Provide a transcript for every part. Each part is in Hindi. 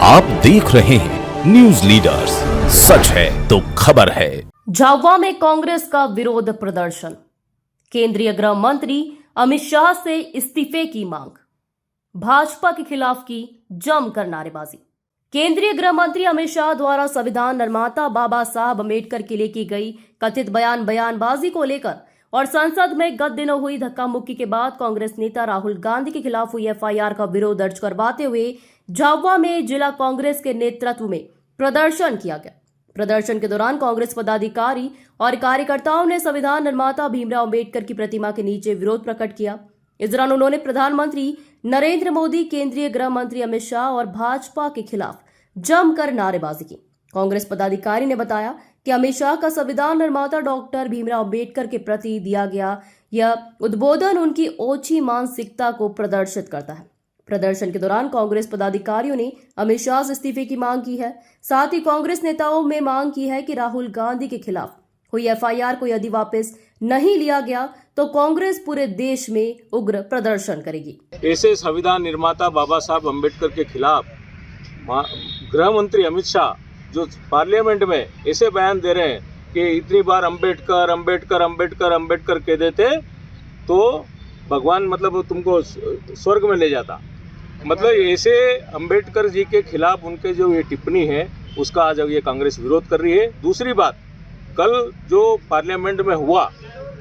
आप देख रहे हैं न्यूज लीडर्स, सच है तो खबर है। झाबुआ में कांग्रेस का विरोध प्रदर्शन, केंद्रीय गृह मंत्री अमित शाह से इस्तीफे की मांग, भाजपा के खिलाफ की जमकर नारेबाजी। केंद्रीय गृह मंत्री अमित शाह द्वारा संविधान निर्माता बाबा साहब अम्बेडकर के लिए की गई कथित बयानबाजी को लेकर और संसद में गत दिनों हुई धक्का मुक्की के बाद कांग्रेस नेता राहुल गांधी के खिलाफ हुई एफआईआर का विरोध दर्ज करवाते हुए झाबुआ में जिला कांग्रेस के नेतृत्व में प्रदर्शन किया गया। प्रदर्शन के दौरान कांग्रेस पदाधिकारी और कार्यकर्ताओं ने संविधान निर्माता भीमराव अम्बेडकर की प्रतिमा के नीचे विरोध प्रकट किया। इस दौरान उन्होंने प्रधानमंत्री नरेंद्र मोदी, केंद्रीय गृह मंत्री अमित शाह और भाजपा के खिलाफ जमकर नारेबाजी की। कांग्रेस पदाधिकारी ने बताया कि अमित शाह का संविधान निर्माता डॉक्टर भीमराव अम्बेडकर के प्रति दिया गया यह उद्बोधन उनकी ओछी मानसिकता को प्रदर्शित करता है। प्रदर्शन के दौरान कांग्रेस पदाधिकारियों ने अमित शाह से इस्तीफे की मांग की है। साथ ही कांग्रेस नेताओं में मांग की है कि राहुल गांधी के खिलाफ हुई एफआईआर को यदि वापस नहीं लिया गया तो कांग्रेस पूरे देश में उग्र प्रदर्शन करेगी। ऐसे संविधान निर्माता बाबा साहब अम्बेडकर के खिलाफ गृह मंत्री अमित शाह जो पार्लियामेंट में ऐसे बयान दे रहे हैं कि इतनी बार अम्बेडकर अम्बेडकर अम्बेडकर अम्बेडकर कह देते तो भगवान मतलब तुमको स्वर्ग में ले जाता। मतलब ऐसे अम्बेडकर जी के खिलाफ उनके जो ये टिप्पणी है उसका आज ये कांग्रेस विरोध कर रही है। दूसरी बात, कल जो पार्लियामेंट में हुआ,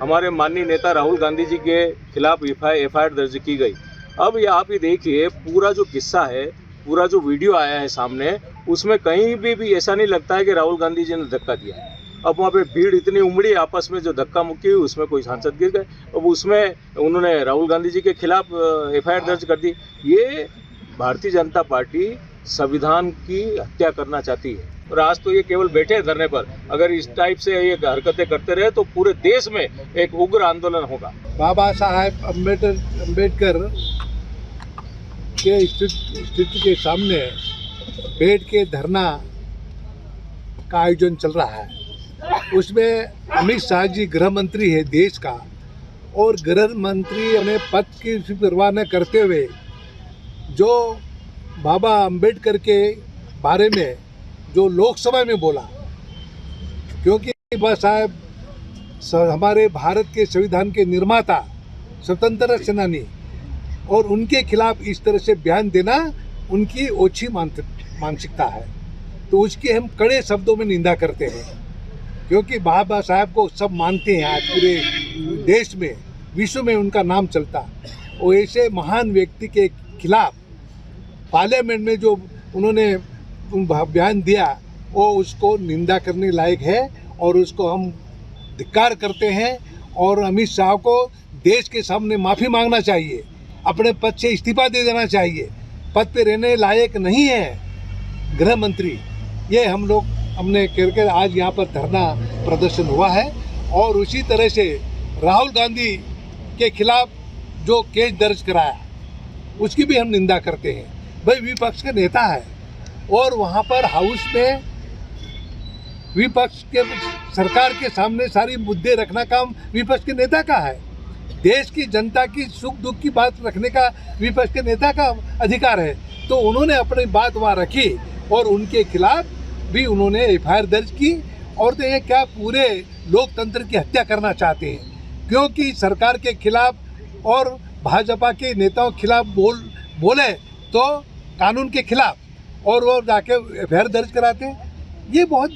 हमारे माननीय नेता राहुल गांधी जी के खिलाफ एफआईआर दर्ज की गई। अब ये आप ही देखिए, पूरा जो किस्सा है, पूरा जो वीडियो आया है सामने, उसमें कहीं भी ऐसा नहीं लगता है कि राहुल गांधी जी ने धक्का दिया। अब वहाँ पे भीड़ इतनी उमड़ी, आपस में जो धक्का मुक्की हुई उसमें कोई सांसद गिर गए। अब उसमें उन्होंने राहुल गांधी जी के खिलाफ एफआईआर दर्ज कर दी। ये भारतीय जनता पार्टी संविधान की हत्या करना चाहती है। और आज तो ये केवल बैठे हैं धरने पर, अगर इस टाइप से ये हरकतें करते रहे तो पूरे देश में एक उग्र आंदोलन होगा। बाबा साहब अम्बेडकर के स्थिति के सामने बैठ के धरना का आयोजन चल रहा है। उसमें अमित शाह जी गृह मंत्री है देश का, और गृह मंत्री अपने पद की परवाह न करते हुए जो बाबा अम्बेडकर के बारे में जो लोकसभा में बोला, क्योंकि बाबा साहब हमारे भारत के संविधान के निर्माता, स्वतंत्रता सेनानी, और उनके खिलाफ इस तरह से बयान देना उनकी ओछी मानसिकता है। तो उसकी हम कड़े शब्दों में निंदा करते हैं, क्योंकि बाबा साहब को सब मानते हैं। आज पूरे देश में, विश्व में उनका नाम चलता। और ऐसे महान व्यक्ति के खिलाफ पार्लियामेंट में जो उन्होंने बयान दिया वो उसको निंदा करने लायक है, और उसको हम धिक्कार करते हैं। और अमित शाह को देश के सामने माफ़ी मांगना चाहिए, अपने पद से इस्तीफा दे देना चाहिए। पद पे रहने लायक नहीं है गृह मंत्री। ये हमने करके आज यहाँ पर धरना प्रदर्शन हुआ है। और उसी तरह से राहुल गांधी के खिलाफ जो केस दर्ज कराया उसकी भी हम निंदा करते हैं। भाई विपक्ष के नेता है, और वहाँ पर हाउस में विपक्ष के सरकार के सामने सारी मुद्दे रखना काम विपक्ष के नेता का है। देश की जनता की सुख दुख की बात रखने का विपक्ष के नेता का अधिकार है। तो उन्होंने अपनी बात वहाँ रखी और उनके खिलाफ भी उन्होंने एफआईआर दर्ज की। और तो ये क्या पूरे लोकतंत्र की हत्या करना चाहते हैं, क्योंकि सरकार के खिलाफ और भाजपा के नेताओं के खिलाफ बोले तो कानून के खिलाफ, और वो जाके एफआईआर दर्ज कराते हैं। ये बहुत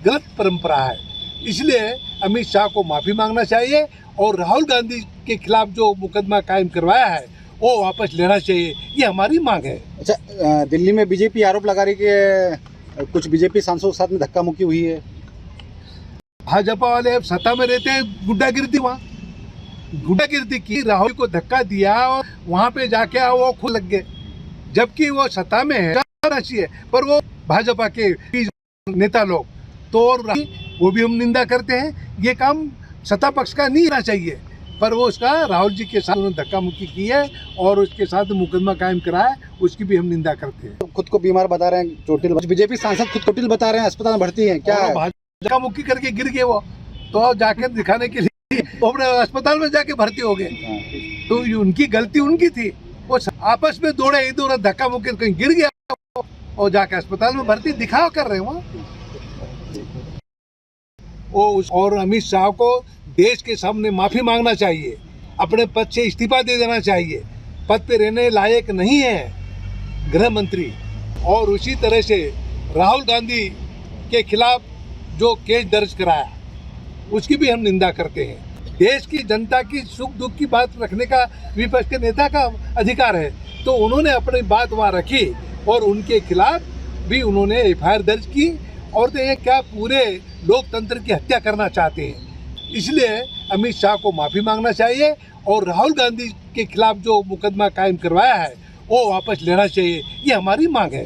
गलत परंपरा है। इसलिए अमित शाह को माफ़ी मांगना चाहिए, और राहुल गांधी के खिलाफ जो मुकदमा कायम करवाया है वो वापस लेना चाहिए। ये हमारी मांग है। अच्छा, दिल्ली में बीजेपी आरोप लगा रही कि कुछ बीजेपी सांसदों के साथ में धक्का मुक्की हुई है। भाजपा वाले अब सत्ता में रहते हैं, गुंडागिर्दी वहाँ गुंडागिर्दी की, राहुल को धक्का दिया और वहाँ पे जाके वो खुद लग गए, जबकि वो सत्ता में है, राशि है, पर वो भाजपा के नेता लोग तो, और वो भी हम निंदा करते हैं। ये काम सत्ता पक्ष का नहीं रहना चाहिए, पर वो उसका राहुल जी के साथ उन्होंने धक्का मुक्की की है और उसके साथ मुकदमा कायम कराया, उसकी भी हम निंदा करते हैं। खुद को बीमार बता रहे हैं, चोटिल बीजेपी सांसद खुद चोटिल बता रहे हैं, अस्पताल में भर्ती हैं क्या? धक्का मुक्की करके गिर गए वो, तो जाके दिखाने के लिए अपने अस्पताल में जाके भर्ती हो गए। तो उनकी गलती उनकी थी, वो आपस में दौड़े, इधर धक्का मुक्की कहीं गिर गया और जाके अस्पताल में भर्ती दिखाओ कर रहे हैं वहाँ। और अमित शाह को देश के सामने माफी मांगना चाहिए, अपने पद से इस्तीफा दे देना चाहिए, पद पे रहने लायक नहीं है गृह मंत्री। और उसी तरह से राहुल गांधी के खिलाफ जो केस दर्ज कराया उसकी भी हम निंदा करते हैं। देश की जनता की सुख दुख की बात रखने का विपक्ष के नेता का अधिकार है, तो उन्होंने अपनी बात वहाँ रखी और उनके खिलाफ भी उन्होंने एफआईआर दर्ज की। और तो ये क्या पूरे लोकतंत्र की हत्या करना चाहते हैं। इसलिए अमित शाह को माफ़ी मांगना चाहिए और राहुल गांधी के खिलाफ जो मुकदमा कायम करवाया है वो वापस लेना चाहिए, ये हमारी मांग है।